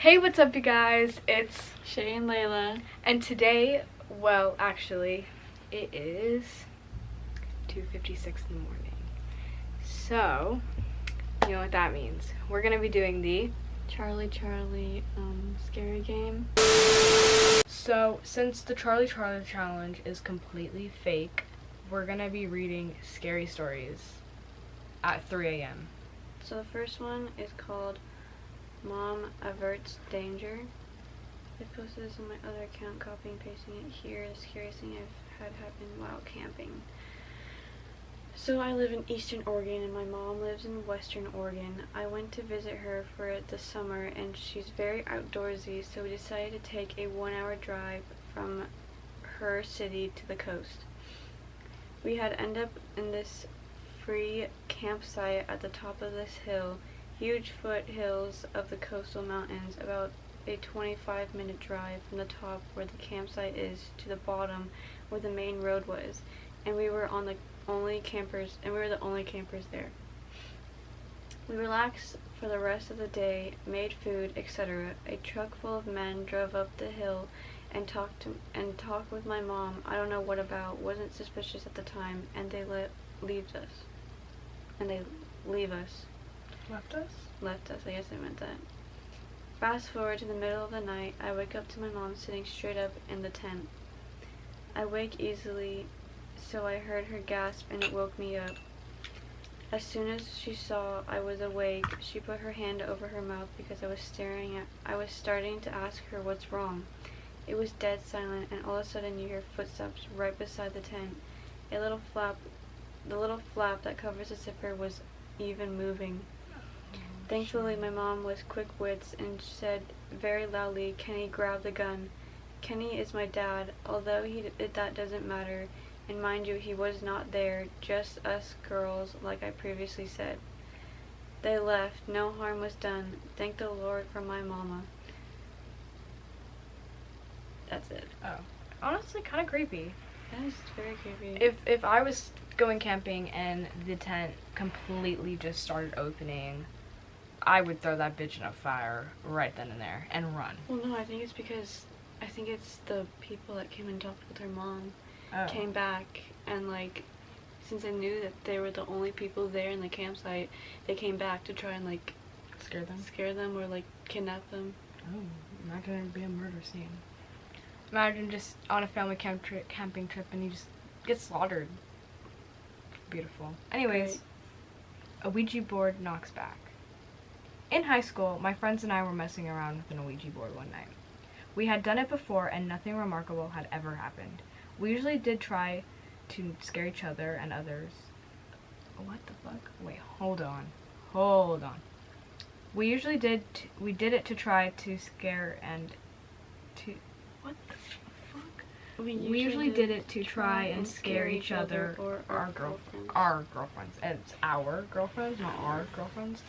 Hey, what's up, you guys? It's Shae and Leila. and today, well, actually, it is 2:56 in the morning. So, you know what that means. We're gonna be doing the Charlie scary game. So, since the Charlie challenge is completely fake, we're gonna be reading scary stories at 3 a.m. So the first one is called Mom Averts Danger. I posted this on my other account, copying and pasting it here. The scariest thing I've had happen while camping. So I live in Eastern Oregon and my mom lives in Western Oregon. I went to visit her for the summer and she's very outdoorsy, so we decided to take a 1-hour drive from her city to the coast. We had ended up in this free campsite at the top of this hill, huge foothills of the coastal mountains, about a 25-minute drive from the top where the campsite is to the bottom where the main road was, and we were the only campers there. We relaxed for the rest of the day, made food, etc. A truck full of men drove up the hill and talked with my mom. I don't know what about, wasn't suspicious at the time, and they leave us. Left us, I guess I meant that. Fast forward to the middle of the night, I wake up to my mom sitting straight up in the tent. I wake easily, so I heard her gasp and it woke me up. As soon as she saw I was awake, she put her hand over her mouth because I was starting to ask her what's wrong. It was dead silent, and all of a sudden you hear footsteps right beside the tent. The little flap that covers the zipper was even moving. Thankfully, my mom was quick wits and said very loudly, "Kenny, grab the gun." Kenny is my dad, although that doesn't matter, and mind you, he was not there, just us girls, like I previously said. They left, no harm was done, thank the Lord for my mama. That's it. Oh, honestly, kind of creepy. That is very creepy. If I was going camping and the tent completely just started opening, I would throw that bitch in a fire right then and there and run. Well, no, I think it's the people that came and talked with her mom came back, and like, since I knew that they were the only people there in the campsite, they came back to try and like scare them or like kidnap them. Oh, imagine it'd be a murder scene. Imagine just on a family camping trip and you just get slaughtered. Beautiful. Anyways, Right. A Ouija board knocks back. In high school, my friends and I were messing around with an Ouija board one night. We had done it before and nothing remarkable had ever happened. We usually did try to scare each other and others. What the fuck? Wait, hold on. We did it to try to scare and to... What the fuck? We usually did it to try and scare each other or our girlfriends. Our girlfriends. It's our girlfriends, not our girlfriends.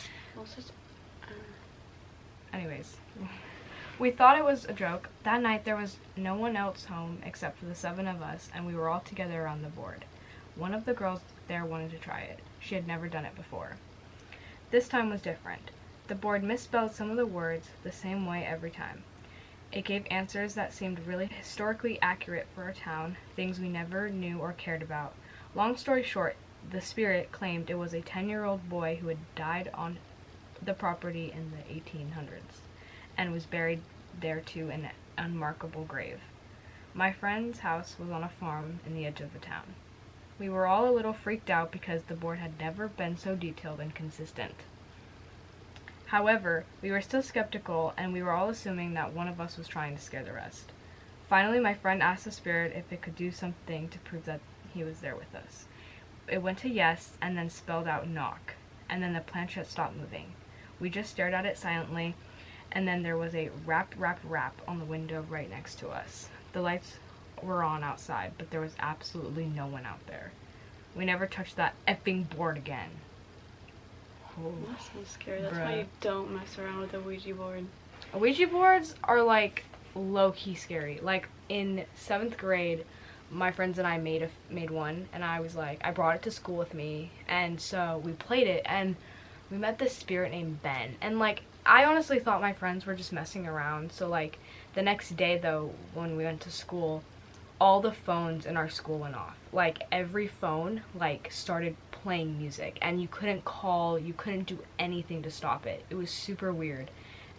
Anyways, we thought it was a joke. That night there was no one else home except for the 7 of us, and we were all together around the board. One of the girls there wanted to try it. She had never done it before. This time was different. The board misspelled some of the words the same way every time. It gave answers that seemed really historically accurate for our town, things we never knew or cared about. Long story short, the spirit claimed it was a 10-year-old boy who had died on the property in the 1800s and was buried there too in an unmarkable grave. My friend's house was on a farm in the edge of the town. We were all a little freaked out because the board had never been so detailed and consistent. However, we were still skeptical, and we were all assuming that one of us was trying to scare the rest. Finally, my friend asked the spirit if it could do something to prove that he was there with us. It went to yes, and then spelled out knock, and then the planchette stopped moving. We just stared at it silently, and then there was a rap on the window right next to us. The lights were on outside, but there was absolutely no one out there. We never touched that effing board again. Oh, that sounds scary. That's why you don't mess around with a Ouija board. Ouija boards are like low-key scary. Like in 7th grade, my friends and I made one, and I brought it to school with me, and so we played it, and we met this spirit named Ben, and like I honestly thought my friends were just messing around. So, like, the next day, though, when we went to school, all the phones in our school went off. Like, every phone, like, started playing music. And you couldn't call, you couldn't do anything to stop it. It was super weird.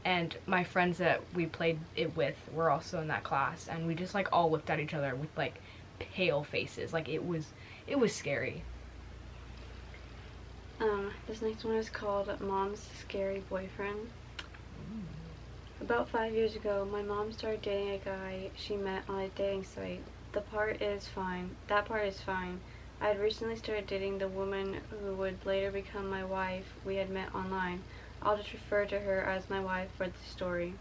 And my friends that we played it with were also in that class. And we just, like, all looked at each other with, like, pale faces. Like, it was scary. This next one is called Mom's Scary Boyfriend. About 5 years ago, my mom started dating a guy she met on a dating site. That part is fine. I had recently started dating the woman who would later become my wife we had met online. I'll just refer to her as my wife for the story.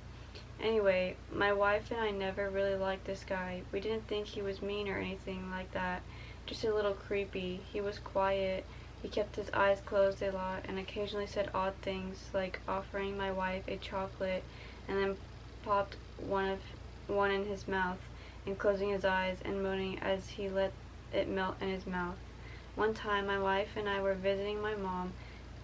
Anyway, my wife and I never really liked this guy. We didn't think he was mean or anything like that. Just a little creepy. He was quiet. He kept his eyes closed a lot and occasionally said odd things, like offering my wife a chocolate and then popped one in his mouth and closing his eyes and moaning as he let it melt in his mouth. One time my wife and I were visiting my mom,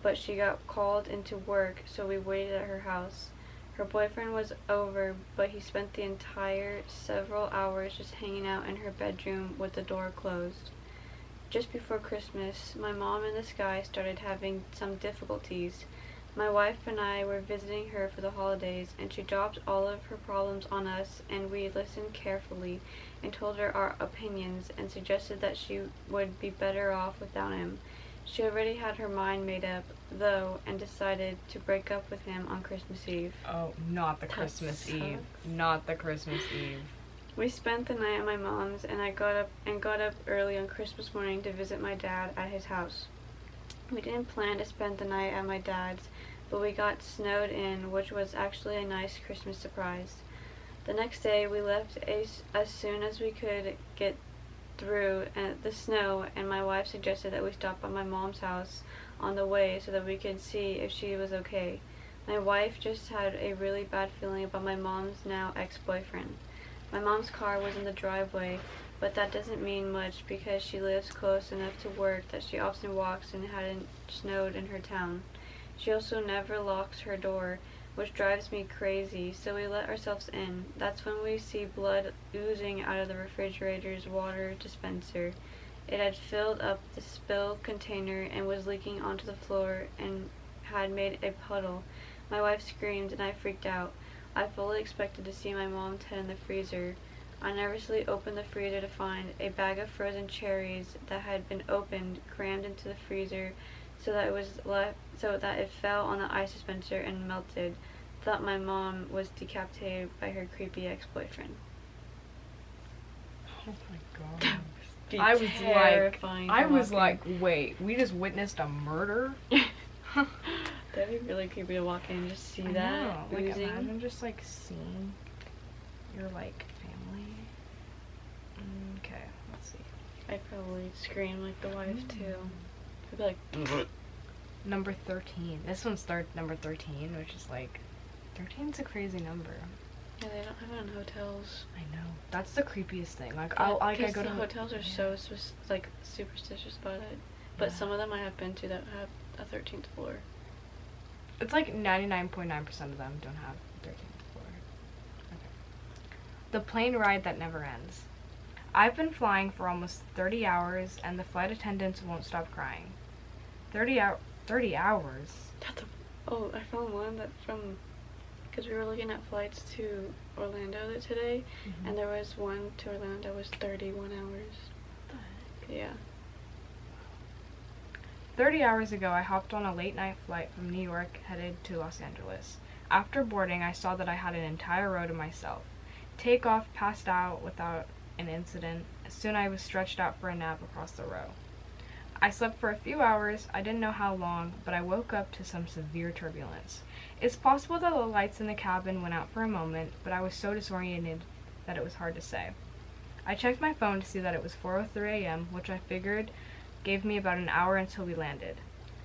but she got called into work, so we waited at her house. Her boyfriend was over, but he spent the entire several hours just hanging out in her bedroom with the door closed. Just before Christmas, my mom and this guy started having some difficulties. My wife and I were visiting her for the holidays, and she dropped all of her problems on us, and we listened carefully and told her our opinions and suggested that she would be better off without him. She already had her mind made up, though, and decided to break up with him on Christmas Eve. Oh, not the Christmas Eve. Not the Christmas Eve. We spent the night at my mom's, and I got up early on Christmas morning to visit my dad at his house. We didn't plan to spend the night at my dad's, but we got snowed in, which was actually a nice Christmas surprise. The next day, we left as soon as we could get through the snow, and my wife suggested that we stop by my mom's house on the way so that we could see if she was okay. My wife just had a really bad feeling about my mom's now ex-boyfriend. My mom's car was in the driveway, but that doesn't mean much because she lives close enough to work that she often walks and it hadn't snowed in her town. She also never locks her door, which drives me crazy, so we let ourselves in. That's when we see blood oozing out of the refrigerator's water dispenser. It had filled up the spill container and was leaking onto the floor and had made a puddle. My wife screamed and I freaked out. I fully expected to see my mom's head in the freezer. I nervously opened the freezer to find a bag of frozen cherries that had been opened, crammed into the freezer so that it fell on the ice dispenser and melted. Thought my mom was decapitated by her creepy ex-boyfriend. Oh my god. I was like, wait, we just witnessed a murder? That'd be really creepy to walk in and just see I that know. Like, oozing. imagine just like seeing your like family. Okay, let's see. I'd probably scream like the wife too. I'd be like, Number 13. This one's number 13, which is like, 13's a crazy number. yeah, they don't have it in hotels. I know. That's the creepiest thing. Like, Yeah, I because go to the hotels are so like superstitious about it. But Yeah. some of them I have been to that have a 13th floor. It's like 99.9% of them don't have 13th floor. Okay. The plane ride that never ends. I've been flying for almost 30 hours and the flight attendants won't stop crying. 30 hours? Oh, I found one that because we were looking at flights to Orlando today, Mhm. and there was one to Orlando that was 31 hours. Yeah. 30 hours ago, I hopped on a late-night flight from New York headed to Los Angeles. After boarding, I saw that I had an entire row to myself. Takeoff, passed out without an incident. Soon I was stretched out for a nap across the row. I slept for a few hours. I didn't know how long, but I woke up to some severe turbulence. It's possible that the lights in the cabin went out for a moment, but I was so disoriented that it was hard to say. I checked my phone to see that it was 4:03 a.m., which I figured gave me about an hour until we landed.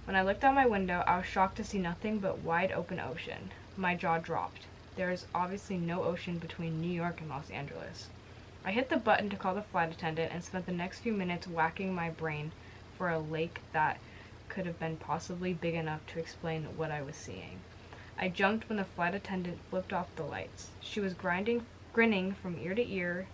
When I looked out my window, I was shocked to see nothing but wide open ocean. My jaw dropped. There is obviously no ocean between New York and Los Angeles. I hit the button to call the flight attendant and spent the next few minutes whacking my brain for a lake that could have been possibly big enough to explain what I was seeing. I jumped when the flight attendant flipped off the lights. She was grinning from ear to ear,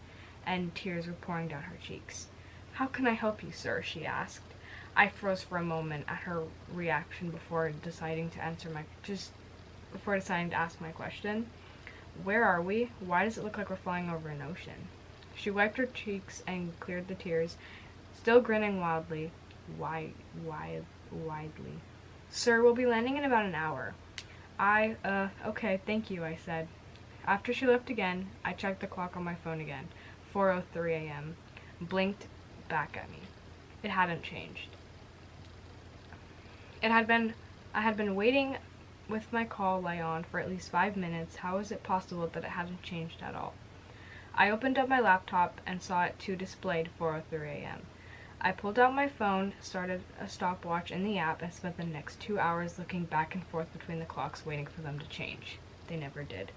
and tears were pouring down her cheeks. "How can I help you, sir?" she asked. I froze for a moment at her reaction before deciding to ask my question. "Where are we? Why does it look like we're flying over an ocean?" She wiped her cheeks and cleared the tears, still grinning widely. "Sir, we'll be landing in about an hour." Okay, thank you," I said. After she left again, I checked the clock on my phone again. 4:03 a.m. Blinked back at me. It hadn't changed. I had been waiting with my call lay on for at least 5 minutes. How was it possible that it hadn't changed at all? I opened up my laptop and saw it too displayed 4:03 a.m. I pulled out my phone, started a stopwatch in the app, and spent the next 2 hours looking back and forth between the clocks waiting for them to change. They never did.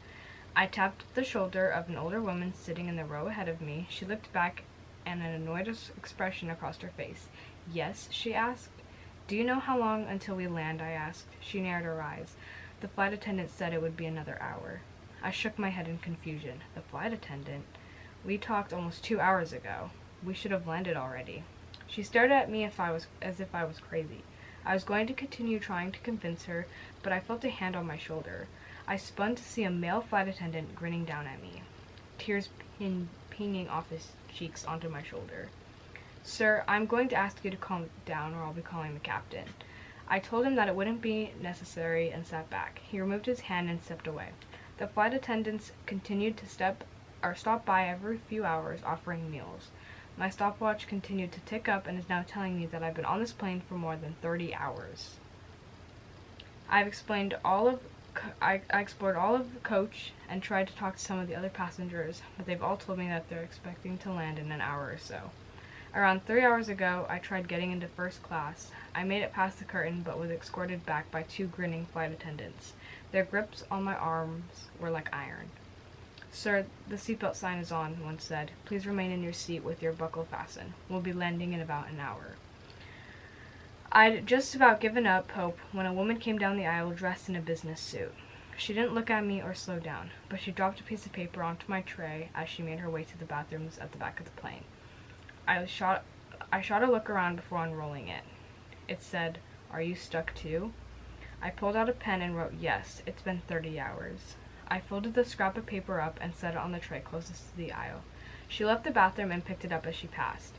I tapped the shoulder of an older woman sitting in the row ahead of me. She looked back and an annoyed expression across her face. "Yes?" she asked. "Do you know how long until we land?" I asked. She narrowed her eyes. "The flight attendant said it would be another hour." I shook my head in confusion. The flight attendant? We talked almost 2 hours ago. We should have landed already. She stared at me as if I was crazy. I was going to continue trying to convince her, but I felt a hand on my shoulder. I spun to see a male flight attendant grinning down at me, tears pinging off his cheeks onto my shoulder. "Sir, I'm going to ask you to calm down or I'll be calling the captain." I told him that it wouldn't be necessary and sat back. He removed his hand and stepped away. The flight attendants continued to stop by every few hours offering meals. My stopwatch continued to tick up and is now telling me that I've been on this plane for more than 30 hours. I explored all of the coach and tried to talk to some of the other passengers, but they've all told me that they're expecting to land in an hour or so. Around 3 hours ago, I tried getting into first class. I made it past the curtain, but was escorted back by 2 grinning flight attendants. Their grips on my arms were like iron. "Sir, the seatbelt sign is on," one said. "Please remain in your seat with your buckle fastened. We'll be landing in about an hour." I'd just about given up hope when a woman came down the aisle dressed in a business suit. She didn't look at me or slow down, but she dropped a piece of paper onto my tray as she made her way to the bathrooms at the back of the plane. I shot a look around before unrolling it. It said, "Are you stuck too?" I pulled out a pen and wrote, "Yes, it's been 30 hours." I folded the scrap of paper up and set it on the tray closest to the aisle. She left the bathroom and picked it up as she passed.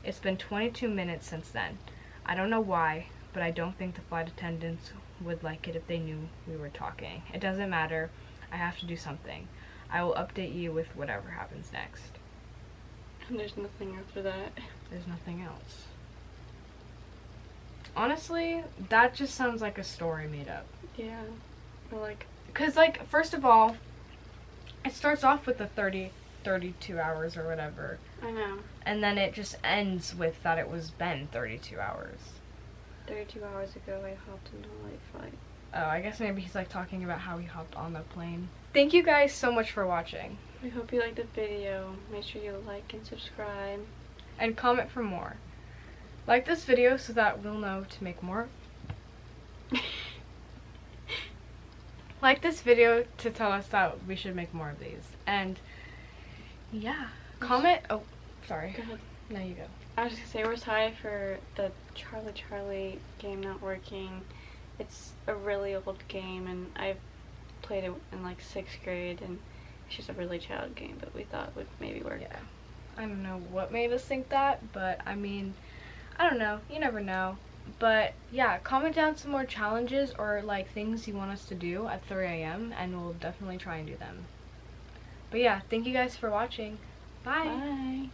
It's been 22 minutes since then. I don't know why, but I don't think the flight attendants would like it if they knew we were talking. It doesn't matter. I have to do something. I will update you with whatever happens next. And there's nothing after that. There's nothing else. Honestly, that just sounds like a story made up. Yeah. Or like... Because, first of all, it starts off with the 32 hours or whatever. I know. And then it just ends with that it was been 32 hours. 32 hours ago, I hopped into a late flight. Oh, I guess maybe he's, talking about how he hopped on the plane. Thank you guys so much for watching. We hope you liked the video. Make sure you like and subscribe. And comment for more. Like this video so that we'll know to make more. Like this video to tell us that we should make more of these. And, yeah. Comment. Oh, sorry. Go ahead. No, you go. I was going to say, we're sorry for the Charlie game not working. It's a really old game, and I've played it in, 6th grade, and it's just a really child game, but we thought it would maybe work. Yeah. I don't know what made us think that, but, I mean, I don't know. You never know. But, yeah, comment down some more challenges or, things you want us to do at 3 a.m., and we'll definitely try and do them. But, yeah, thank you guys for watching. Bye! Bye!